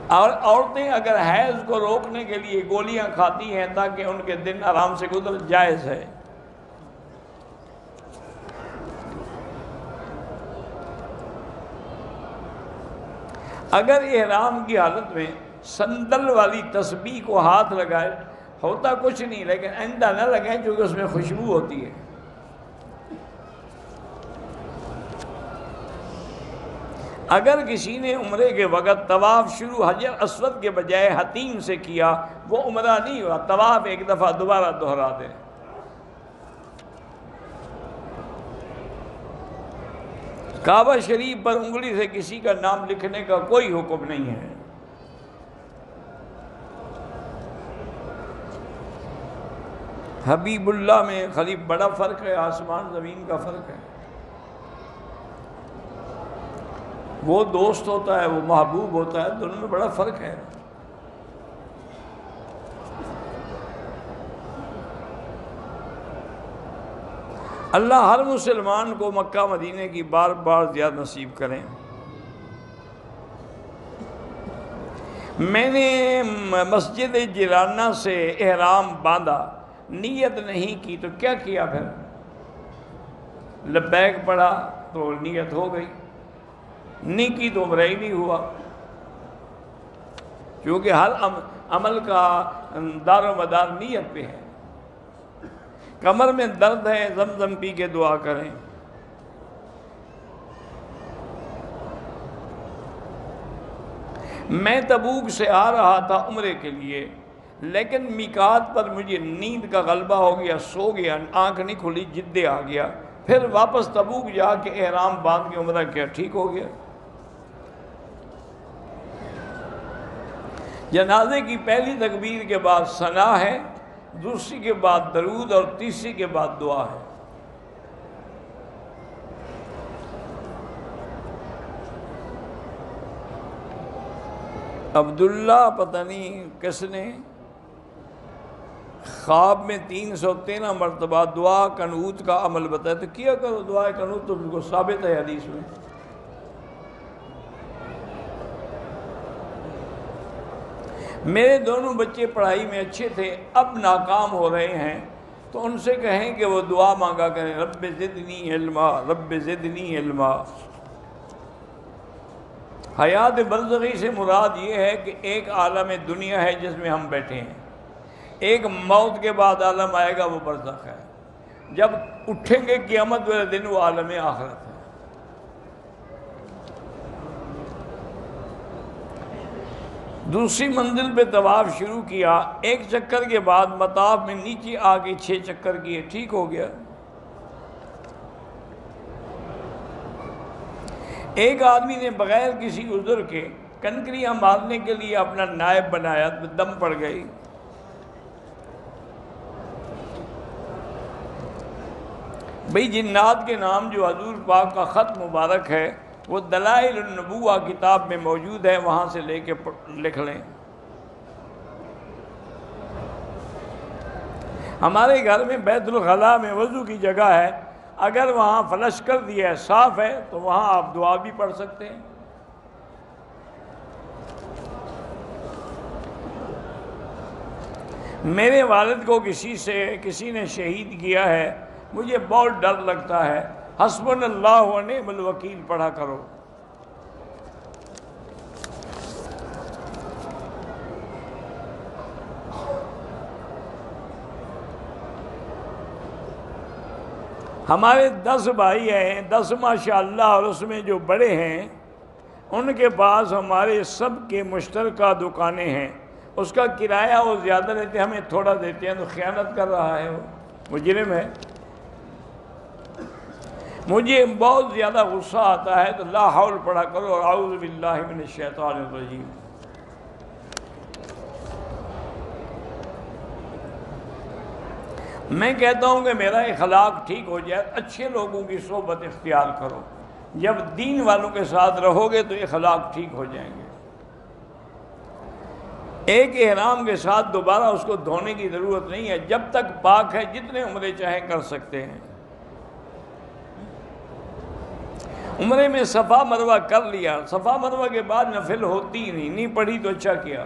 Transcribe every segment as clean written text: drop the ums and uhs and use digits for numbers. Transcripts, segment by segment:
اور عورتیں اگر حیض کو روکنے کے لیے گولیاں کھاتی ہیں تاکہ ان کے دن آرام سے گزر، جائز ہے۔ اگر احرام کی حالت میں صندل والی تسبیح کو ہاتھ لگائے، ہوتا کچھ نہیں، لیکن آئندہ نہ لگائیں کیونکہ اس میں خوشبو ہوتی ہے۔ اگر کسی نے عمرے کے وقت طواف شروع حجر اسود کے بجائے حتیم سے کیا، وہ عمرہ نہیں ہوا، طواف ایک دفعہ دوبارہ دہرا دے۔ کعبہ شریف پر انگلی سے کسی کا نام لکھنے کا کوئی حکم نہیں ہے۔ حبیب اللہ میں خلیف بڑا فرق ہے، آسمان زمین کا فرق ہے۔ وہ دوست ہوتا ہے، وہ محبوب ہوتا ہے، دونوں میں بڑا فرق ہے۔ اللہ ہر مسلمان کو مکہ مدینے کی بار بار زیارت نصیب کریں۔ میں نے مسجد جیرانہ سے احرام باندھا، نیت نہیں کی تو کیا کیا؟ پھر لبیک پڑھا تو نیت ہو گئی، نہیں کی تو عمرہ ہی نہیں ہوا، کیونکہ ہر عمل کا دار و مدار نیت پہ ہے۔ کمر میں درد ہے، زمزم پی کے دعا کریں۔ میں تبوک سے آ رہا تھا عمرے کے لیے، لیکن میقات پر مجھے نیند کا غلبہ ہو گیا، سو گیا، آنکھ نہیں کھلی، جدے آ گیا۔ پھر واپس تبوک جا کے احرام باندھ کے عمرہ کیا، ٹھیک ہو گیا۔ جنازے کی پہلی تکبیر کے بعد ثنا ہے، دوسری کے بعد درود اور تیسری کے بعد دعا ہے۔ عبداللہ پتہ نہیں کس نے خواب میں 313 مرتبہ دعا قنوت کا عمل بتایا، تو کیا کرو دعا قنوت، تو بالکل ثابت ہے حدیث میں۔ میرے دونوں بچے پڑھائی میں اچھے تھے، اب ناکام ہو رہے ہیں، تو ان سے کہیں کہ وہ دعا مانگا کریں، رب زدنی علما، رب زدنی علما۔ حیات برزخی سے مراد یہ ہے کہ ایک عالم دنیا ہے جس میں ہم بیٹھے ہیں، ایک موت کے بعد عالم آئے گا، وہ برزخ ہے۔ جب اٹھیں گے قیامت والے دن، وہ عالم آخرت ہے۔ دوسری منزل پہ طواف شروع کیا، ایک چکر کے بعد مطاف میں نیچے آ کے 6 چکر کیے، ٹھیک ہو گیا۔ ایک آدمی نے بغیر کسی عذر کے کنکریاں مارنے کے لیے اپنا نائب بنایا، دم پڑ گئی۔ بھئی جنات کے نام جو حضور پاک کا خط مبارک ہے، وہ دلائل النبوہ کتاب میں موجود ہے، وہاں سے لے کے لکھ لیں۔ ہمارے گھر میں بیت الخلاء میں وضو کی جگہ ہے، اگر وہاں فلش کر دیا ہے، صاف ہے، تو وہاں آپ دعا بھی پڑھ سکتے ہیں۔ میرے والد کو کسی نے شہید کیا ہے، مجھے بہت ڈر لگتا ہے، حسبنا اللہ و نعم الوکیل پڑھا کرو۔ ہمارے 10 بھائی ہیں، 10 ماشاءاللہ، اور اس میں جو بڑے ہیں ان کے پاس ہمارے سب کے مشترکہ دکانیں ہیں، اس کا کرایہ وہ زیادہ لیتے ہیں، ہمیں تھوڑا دیتے ہیں، تو خیانت کر رہا ہے، وہ مجرم ہے۔ مجھے بہت زیادہ غصہ آتا ہے تو لا حول پڑھا کرو اور اعوذ باللہ من الشیطان الرجیم۔ میں کہتا ہوں کہ میرا اخلاق ٹھیک ہو جائے، اچھے لوگوں کی صحبت اختیار کرو، جب دین والوں کے ساتھ رہو گے تو اخلاق ٹھیک ہو جائیں گے۔ ایک احرام کے ساتھ دوبارہ اس کو دھونے کی ضرورت نہیں ہے، جب تک پاک ہے جتنے عمرے چاہیں کر سکتے ہیں۔ عمرے میں صفا مروہ کر لیا، صفا مروہ کے بعد نفل ہوتی ہی نہیں پڑھی تو اچھا کیا۔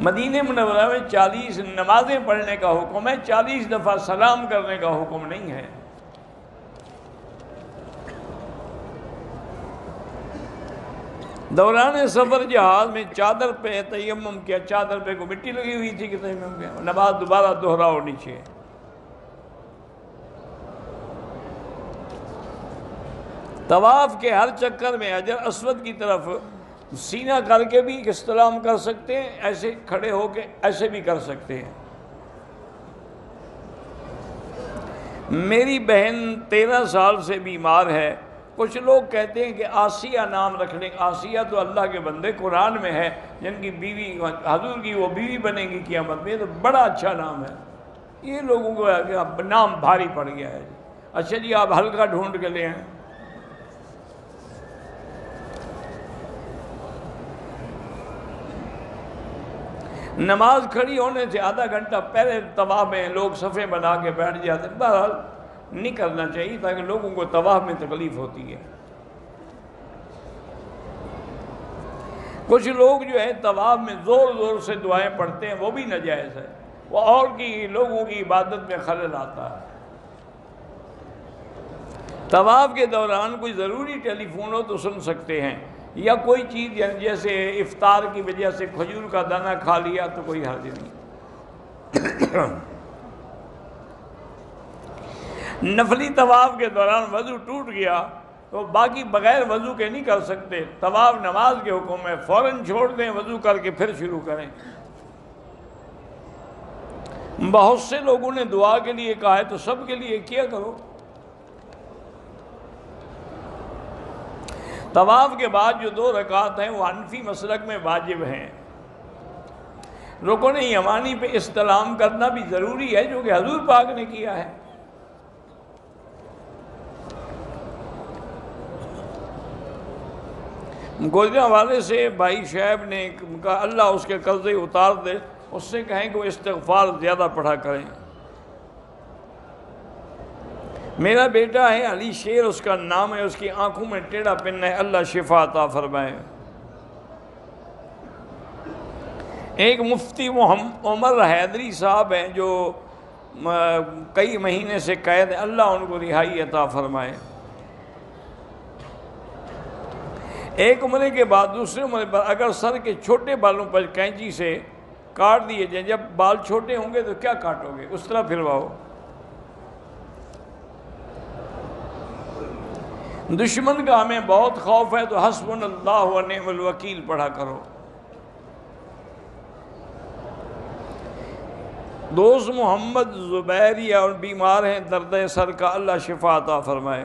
مدینہ منورہ میں 40 نمازیں پڑھنے کا حکم ہے، 40 دفعہ سلام کرنے کا حکم نہیں ہے۔ دوران سفر جہاز میں چادر پہ تیمم کیا، چادر پہ کو مٹی لگی ہوئی تھی کہ تیمم کیا، نماز دوبارہ دہراؤ نیچے۔ طواف کے ہر چکر میں حجر اسود کی طرف سینہ کر کے بھی استلام کر سکتے ہیں، ایسے کھڑے ہو کے ایسے بھی کر سکتے ہیں۔ میری بہن 13 سال سے بیمار ہے، کچھ لوگ کہتے ہیں کہ آسیہ نام رکھ لیں، آسیہ تو اللہ کے بندے قرآن میں ہے، جن کی بیوی حضور کی وہ بیوی بنے گی قیامت میں، تو بڑا اچھا نام ہے۔ یہ لوگوں کو نام بھاری پڑ گیا ہے۔ اچھا جی آپ ہلکا ڈھونڈ کے لے آئیں۔ نماز کھڑی ہونے سے آدھا گھنٹہ پہلے طواف میں لوگ صفیں بنا کے بیٹھ جاتے ہیں، بہرحال نہیں کرنا چاہیے تاکہ لوگوں کو طواف میں تکلیف ہوتی ہے۔ کچھ لوگ جو ہے طواف میں زور زور سے دعائیں پڑھتے ہیں، وہ بھی ناجائز ہے، وہ اور کی لوگوں کی عبادت میں خلل آتا ہے۔ طواف کے دوران کوئی ضروری ٹیلی فون ہو تو سن سکتے ہیں، یا کوئی چیز جیسے افطار کی وجہ سے کھجور کا دانہ کھا لیا تو کوئی حرج نہیں۔ نفلی طواف کے دوران وضو ٹوٹ گیا تو باقی بغیر وضو کے نہیں کر سکتے، طواف نماز کے حکم ہے، فوراً چھوڑ دیں، وضو کر کے پھر شروع کریں۔ بہت سے لوگوں نے دعا کے لیے کہا ہے تو سب کے لیے کیا کرو۔ طواف کے بعد جو 2 رکعت ہیں وہ حنفی مسلک میں واجب ہیں۔ رکن یمانی پہ استلام کرنا بھی ضروری ہے، جو کہ حضور پاک نے کیا ہے۔ گوجرا والے سے بھائی شعیب نے کہا اللہ اس کے قرضے اتار دے، اس سے کہیں کہ وہ استغفار زیادہ پڑھا کریں۔ میرا بیٹا ہے علی شیر اس کا نام ہے، اس کی آنکھوں میں ٹیڑھا پن ہے، اللہ شفا عطا فرمائے۔ ایک مفتی عمر حیدری صاحب ہیں جو کئی مہینے سے قید ہیں، اللہ ان کو رہائی عطا فرمائے۔ ایک عمرے کے بعد دوسرے عمرے پر اگر سر کے چھوٹے بالوں پر کینچی سے کاٹ دیے جائیں، جب بال چھوٹے ہوں گے تو کیا کاٹو گے، اس طرح پھرواؤ۔ دشمن کا ہمیں بہت خوف ہے تو حسبنا اللہ و نعم الوکیل پڑھا کرو۔ دوست محمد زبیریہ اور بیمار ہیں، درد سر کا، اللہ شفا عطا فرمائے۔